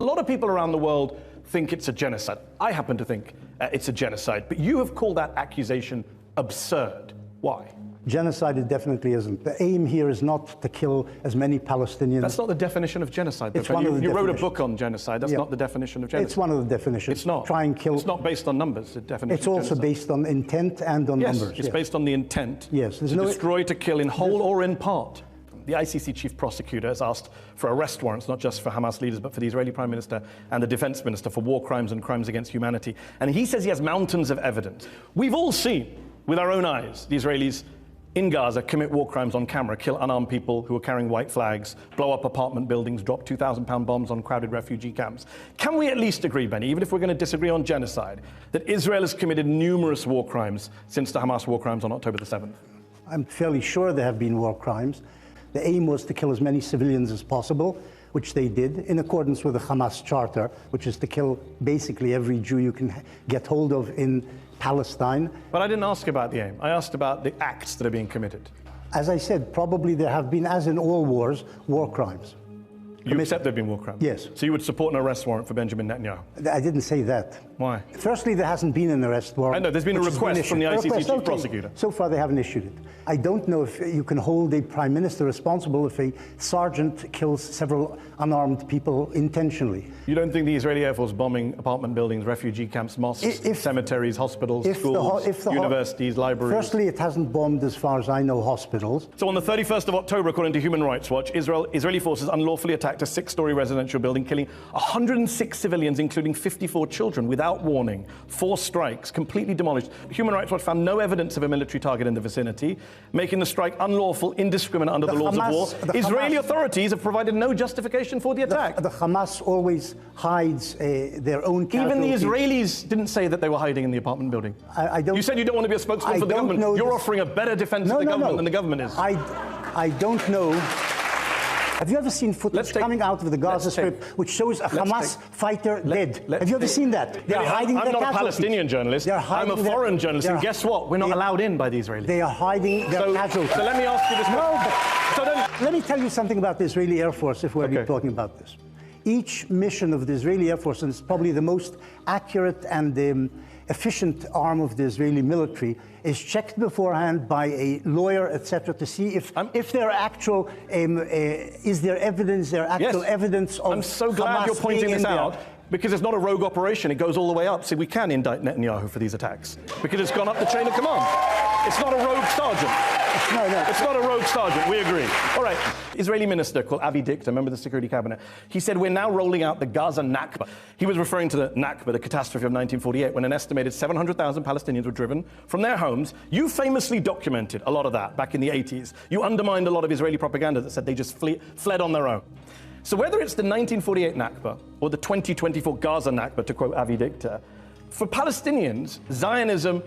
A lot of people around the world think it's a genocide. I happen to think it's a genocide, but you have called that accusation absurd. Why? Genocide it definitely isn't. The aim here is not to kill as many Palestinians. That's not the definition of genocide. It's one of the You wrote a book on genocide. That's not the definition of genocide. It's one of the definitions. It's not. Try and kill. It's not based on numbers, the definition It's also based on intent and on numbers. It's based on the intent to destroy, to kill in whole or in part. The ICC chief prosecutor has asked for arrest warrants, not just for Hamas leaders, but for the Israeli prime minister and the defense minister for war crimes and crimes against humanity. And he says he has mountains of evidence. We've all seen with our own eyes the Israelis in Gaza commit war crimes on camera, kill unarmed people who are carrying white flags, blow up apartment buildings, drop 2,000-pound bombs on crowded refugee camps. Can we at least agree, Benny, even if we're going to disagree on genocide, that Israel has committed numerous war crimes since the Hamas war crimes on October the 7th? I'm fairly sure there have been war crimes. The aim was to kill as many civilians as possible, which they did, in accordance with the Hamas Charter, which is to kill basically every Jew you can get hold of in Palestine. But I didn't ask about the aim. I asked about the acts that are being committed. As I said, probably there have been, as in all wars, war crimes. You accept there have been war crimes? Yes. So you would support an arrest warrant for Benjamin Netanyahu? I didn't say that. Why? Firstly, there hasn't been an arrest warrant. I know, there's been a request from the ICC chief prosecutor. So far, they haven't issued it. I don't know if you can hold a prime minister responsible if a sergeant kills several unarmed people intentionally. You don't think the Israeli Air Force bombing apartment buildings, refugee camps, mosques, cemeteries, hospitals, schools, universities, libraries? Firstly, it hasn't bombed, as far as I know, hospitals. So on the 31st of October, according to Human Rights Watch, Israeli forces unlawfully attacked a 6-story residential building, killing 106 civilians, including 54 children, without warning. 4 strikes, completely demolished. Human Rights Watch found no evidence of a military target in the vicinity, making the strike unlawful, indiscriminate under the laws of war. Israeli authorities have provided no justification for the attack. The Hamas always hides their own casualties. Even the Israelis didn't say that they were hiding in the apartment building. I don't. You said you don't want to be a spokesman for the government. You're offering a better defense of the government than the government is. I don't know. Have you ever seen footage coming out of the Gaza Strip which shows a Hamas fighter dead? Have you ever seen that? They're hiding their casualties. I'm not a Palestinian journalist. I'm a foreign journalist. And guess what? We're not allowed in by the Israelis. They are hiding their casualties. So let me ask you this question. Let me tell you something about the Israeli Air Force, if we're talking about this. Each mission of the Israeli Air Force, and it's probably the most accurate and efficient arm of the Israeli military, is checked beforehand by a lawyer, etc., to see if there are actual is there evidence, evidence of. I'm so glad you're pointing this out, because it's not a rogue operation. It goes all the way up. See, we can indict Netanyahu for these attacks because it's gone up the chain of command. It's not a rogue sergeant. No. It's not a rogue sergeant. We agree. All right. Israeli minister called Avi Dikter, member of the Security Cabinet, he said, we're now rolling out the Gaza Nakba. He was referring to the Nakba, the catastrophe of 1948, when an estimated 700,000 Palestinians were driven from their homes. You famously documented a lot of that back in the 80s. You undermined a lot of Israeli propaganda that said they just fled on their own. So whether it's the 1948 Nakba or the 2024 Gaza Nakba, to quote Avi Dikter, for Palestinians, Zionism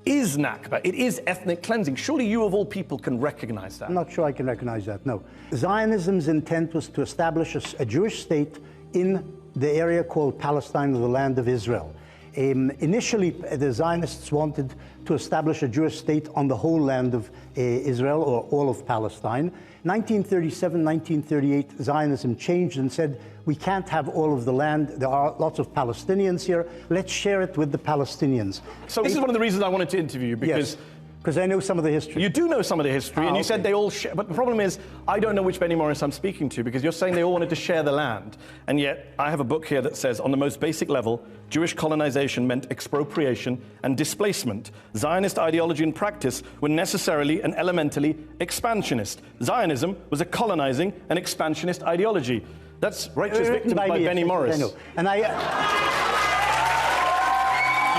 is Nakba. It is ethnic cleansing. Surely you, of all people, can recognize that. I'm not sure I can recognize that, no. Zionism's intent was to establish a Jewish state in the area called Palestine, or the land of Israel. Initially, the Zionists wanted to establish a Jewish state on the whole land of Israel, or all of Palestine. 1937, 1938, Zionism changed and said, we can't have all of the land. There are lots of Palestinians here. Let's share it with the Palestinians. So this is one of the reasons I wanted to interview you, because... Yes. Because I know some of the history. You do know some of the history, and you said they all share. But the problem is, I don't know which Benny Morris I'm speaking to, because you're saying they all wanted to share the land. And yet, I have a book here that says, on the most basic level, Jewish colonization meant expropriation and displacement. Zionist ideology and practice were necessarily and elementally expansionist. Zionism was a colonizing and expansionist ideology. That's Righteous Victims by Benny Morris. I know. And You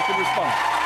can respond.